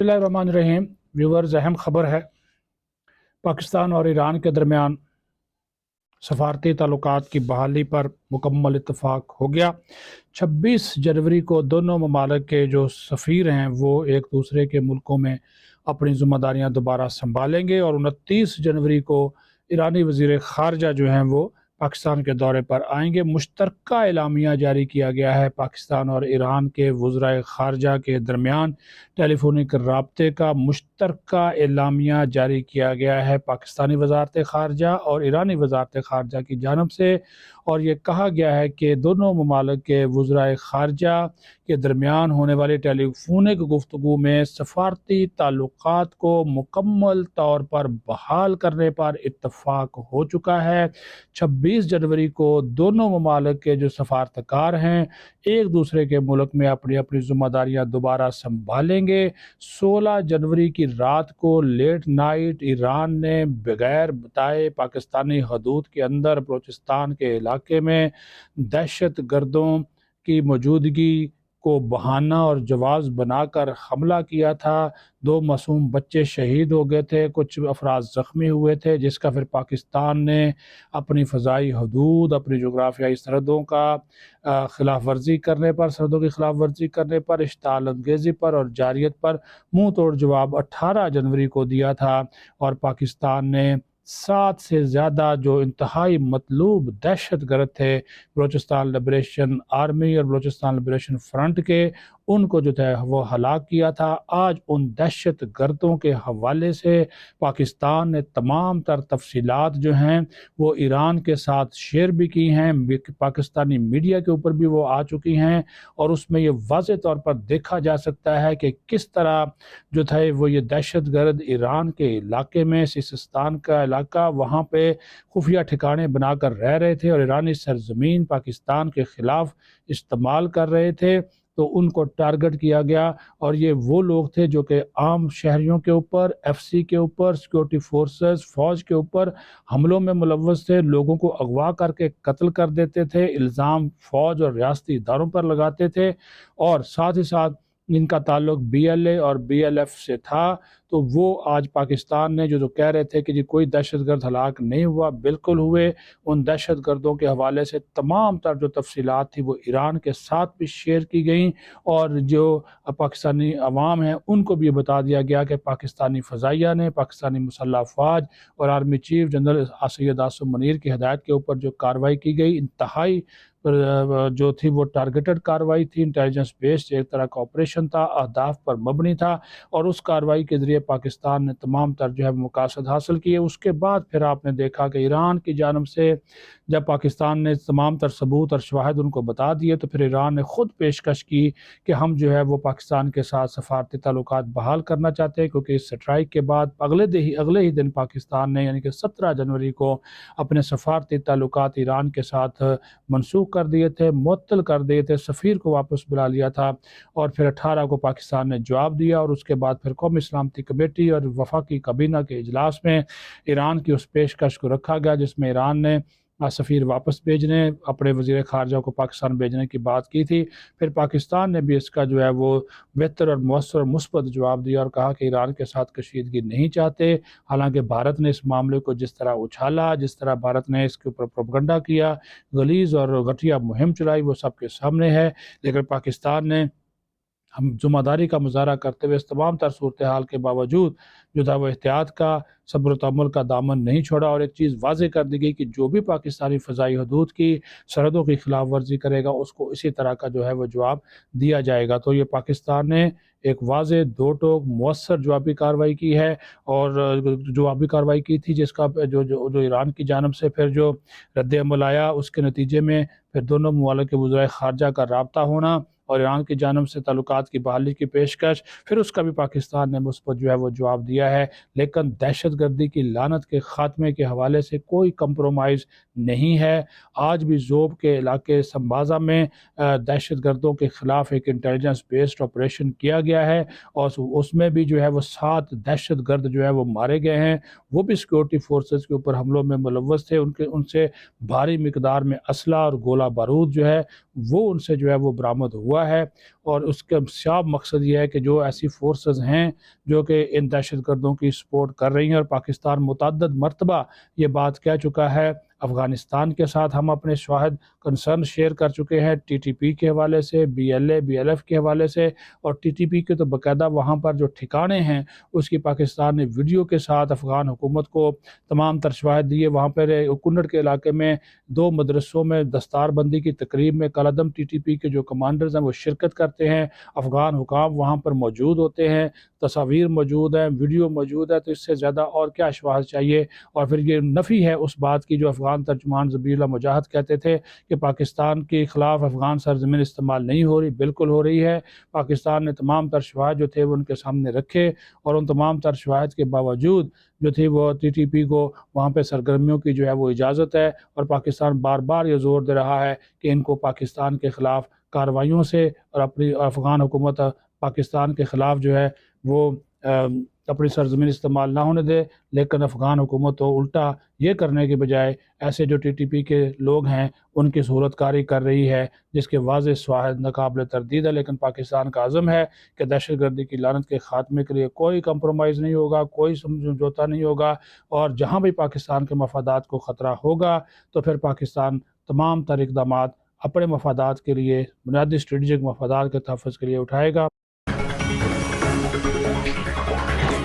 बिस्मिल्लाहिर्रहमानिर्रहीम। व्यूवर्स, अहम खबर है। पाकिस्तान और ईरान के दरमियान सफारती ताल्लुकात की बहाली पर मुकम्मल इत्तफाक हो गया। 26 जनवरी को दोनों ममालिक के जो सफ़ीर हैं वो एक दूसरे के मुल्कों में अपनी ज़िम्मेदारियाँ दोबारा संभालेंगे और 29 जनवरी को ईरानी वज़ीर ख़ारजा जो हैं वो पाकिस्तान के दौरे पर आएंगे। मुश्तरका एलामिया जारी किया गया है। पाकिस्तान और ईरान के वज़राए ख़ारजा के दरमियान टेलीफोनिक राब्ते का मुश्तरका एलामिया जारी किया गया है पाकिस्तानी वज़ारत ख़ारजा और ईरानी वज़ारत ख़ारजा की जानब से, और ये कहा गया है कि दोनों ममालिक के वज़राए ख़ारजा के दरमियान होने वाली टेलीफोनिक गुफ्तगू में सफारती ताल्लुकात को मुकम्मल तौर पर बहाल करने पर इत्तफाक हो चुका है। 26 जनवरी को दोनों ममालिक के जो सफारतकार हैं एक दूसरे के मुल्क में अपनी अपनी ज़िम्मेदारियाँ दोबारा संभालेंगे। 16 जनवरी की रात को लेट नाइट ईरान ने बगैर बताए पाकिस्तानी हदूद के अंदर बलूचिस्तान के इलाके में दहशत गर्दों की मौजूदगी को बहाना और जवाज़ बनाकर हमला किया था। 2 मासूम बच्चे शहीद हो गए थे, कुछ अफराद ज़ख्मी हुए थे, जिसका फिर पाकिस्तान ने अपनी फ़ज़ाई हदूद, अपनी जोग्राफियाई सरहदों का खिलाफ वर्जी करने पर, सरहदों की खिलाफ वर्जी करने पर, इश्ताल अंगेज़ी पर और जारियत पर मुँह तोड़ जवाब 18 जनवरी को दिया था। और पाकिस्तान ने 7 से ज़्यादा जो इंतहाई मतलूब दहशत गर्द थे बलूचिस्तान लिबरेशन आर्मी और बलूचिस्तान लिबरेशन फ्रंट के, उनको जो था वो हलाक किया था। आज उन दहशत गर्दों के हवाले से पाकिस्तान ने तमाम तर तफसीलात जो हैं वो ईरान के साथ शेयर भी की हैं, पाकिस्तानी मीडिया के ऊपर भी वो आ चुकी हैं, और उसमें ये वाज़ेह तौर पर देखा जा सकता है कि किस तरह जो था वो ये दहशत गर्द ईरान के इलाके में, सिस्तान का इलाका, वहाँ पे खुफिया ठिकाने बनाकर रह रहे थे और ईरानी सरजमीन पाकिस्तान के ख़िलाफ़ इस्तेमाल कर रहे थे, तो उनको टारगेट किया गया। और ये वो लोग थे जो कि आम शहरियों के ऊपर, एफसी के ऊपर, सिक्योरिटी फोर्सेस, फ़ौज के ऊपर हमलों में मुलव्वस थे, लोगों को अगवा करके कत्ल कर देते थे, इल्ज़ाम फ़ौज और रियासती इदारों पर लगाते थे, और साथ ही साथ इनका ताल्लुक बीएलए और बीएलएफ से था। तो वो आज पाकिस्तान ने जो कह रहे थे कि जी कोई दहशतगर्द हलाक नहीं हुआ, बिल्कुल हुए। उन दहशतगर्दों के हवाले से तमाम तर जो तफसीलात थी वो ईरान के साथ भी शेयर की गई, और जो पाकिस्तानी अवाम है उनको भी बता दिया गया कि पाकिस्तानी फ़ज़ाइया ने, पाकिस्तानी मुसल्लह अफ़वाज और army chief general Syed Asim Munir की हिदायत के ऊपर जो कार्रवाई की गई, इंतहाई जो थी वो टारगेटेड कार्रवाई थी, इंटेलिजेंस बेस्ड एक तरह का ऑपरेशन था, अहदाफ पर मबनी था, और उस कार्रवाई के ज़रिए पाकिस्तान ने तमाम तर जो है मकासद हासिल किए। उसके बाद फिर आपने देखा कि ईरान की जानब से जब पाकिस्तान ने तमाम तर सबूत और शवाहिद उनको बता दिए, तो फिर ईरान ने ख़ुद पेशकश की कि हम जो है वो पाकिस्तान के साथ सफारती ताल्लुकात बहाल करना चाहते हैं, क्योंकि इस स्ट्राइक के बाद अगले ही दिन पाकिस्तान ने यानी कि 17 जनवरी को अपने सफारती ताल्लुकात ईरान के साथ मनसूख कर दिए थे, मुअत्तल कर दिए थे, सफ़ीर को वापस बुला लिया था, और फिर 18 को पाकिस्तान ने जवाब दिया। और उसके बाद फिर कौमी सलामती कमेटी और वफाकी काबीना के इजलास में ईरान की उस पेशकश को रखा गया जिसमें ईरान ने सफ़ीर वापस भेजने, अपने वज़ीर ख़ारजा को पाकिस्तान भेजने की बात की थी। फिर पाकिस्तान ने भी इसका जो है वो बेहतर और मौसर और मुस्बत जवाब दिया और कहा कि ईरान के साथ कशीदगी नहीं चाहते। हालांकि भारत ने इस मामले को जिस तरह उछाला, जिस तरह भारत ने इसके ऊपर प्रोपगंडा किया, गलीज़ और घटिया मुहिम चलाई, वो सबके सामने है। लेकिन पाकिस्तान ने हम ज़िम्मेदारी का मुज़ाहरा करते हुए इस तमाम तर सूरत हाल के बावजूद जो था वो एहतियात का, सब्र तहम्मुल का दामन नहीं छोड़ा, और एक चीज़ वाज़ेह कर दी गई कि जो भी पाकिस्तानी फ़ज़ाई हदूद की सरहदों की खिलाफ वर्जी करेगा उसको इसी तरह का जो है वो जवाब दिया जाएगा। तो ये पाकिस्तान ने एक वाज़ेह दो टोक मौसर जवाबी कार्रवाई की है, और जवाबी कार्रवाई की थी जिसका जो ईरान की जानब से फिर जो रद्द अमल आया, उसके नतीजे में फिर दोनों ममालिक के वज़राए ख़ारजा का राब्ता होना और ईरान की जानब से ताल्लुकात की बहाली की पेशकश, फिर उसका भी पाकिस्तान ने मुस्बत जो है वो जवाब दिया है। लेकिन दहशत गर्दी की लानत के ख़ात्मे के हवाले से कोई कंप्रोमाइज़ नहीं है। आज भी ज़ोब के इलाके संबाजा में दहशत गर्दों के ख़िलाफ़ एक इंटेलिजेंस बेस्ड ऑपरेशन किया गया है, और उसमें भी जो है वो 7 दहशत गर्द जो है वो मारे गए हैं। वो भी सिक्योरिटी फोर्सेस के ऊपर हमलों में मुलव्वस थे, उनसे भारी मिकदार में असला और गोला बारूद जो है وہ ان سے جو ہے وہ برآمد ہوا ہے، اور اس کا صاف مقصد یہ ہے کہ جو ایسی فورسز ہیں جو کہ ان دہشت گردوں کی سپورٹ کر رہی ہیں، اور پاکستان متعدد مرتبہ یہ بات کہہ چکا ہے، افغانستان کے ساتھ ہم اپنے شواہد کنسرن شیئر کر چکے ہیں، ٹی ٹی پی کے حوالے سے، B L A B L F کے حوالے سے، اور ٹی ٹی پی کے تو باقاعدہ وہاں پر جو ٹھکانے ہیں اس کی پاکستان نے ویڈیو کے ساتھ افغان حکومت کو تمام تر شواہد دیے۔ وہاں پر کنڑ کے علاقے میں 2 مدرسوں میں دستار بندی کی تقریب میں کالعدم ٹی ٹی پی کے جو کمانڈرز ہیں وہ شرکت کرتے ہیں، افغان حکام وہاں پر موجود ہوتے ہیں، تصاویر موجود ہیں، ویڈیو موجود ہے، تو اس سے زیادہ اور کیا شواہد چاہیے؟ اور پھر یہ نفی ہے اس بات کی جو افغان ترجمان ذبیح اللہ مجاہد کہتے تھے کہ پاکستان کے خلاف افغان سرزمین استعمال نہیں ہو رہی، بالکل ہو رہی ہے۔ پاکستان نے تمام تر شواہد جو تھے وہ ان کے سامنے رکھے، اور ان تمام تر شواہد کے باوجود جو تھی وہ ٹی ٹی پی کو وہاں پہ سرگرمیوں کی جو ہے وہ اجازت ہے، اور پاکستان بار بار یہ زور دے رہا ہے کہ ان کو پاکستان کے خلاف کارروائیوں سے، اور اپنی افغان حکومت پاکستان کے خلاف جو ہے وہ اپنی سرزمین استعمال نہ ہونے دے، لیکن افغان حکومت تو الٹا یہ کرنے کے بجائے ایسے جو ٹی ٹی پی کے لوگ ہیں ان کی صورت کاری کر رہی ہے، جس کے واضح شواہد ناقابل تردید ہے۔ لیکن پاکستان کا عزم ہے کہ دہشت گردی کی لعنت کے خاتمے کے لیے کوئی کمپرومائز نہیں ہوگا، کوئی سمجھوتا نہیں ہوگا، اور جہاں بھی پاکستان کے مفادات کو خطرہ ہوگا تو پھر پاکستان تمام تر اقدامات اپنے مفادات کے لیے، بنیادی اسٹریٹجک مفادات کے تحفظ کے لیے اٹھائے گا۔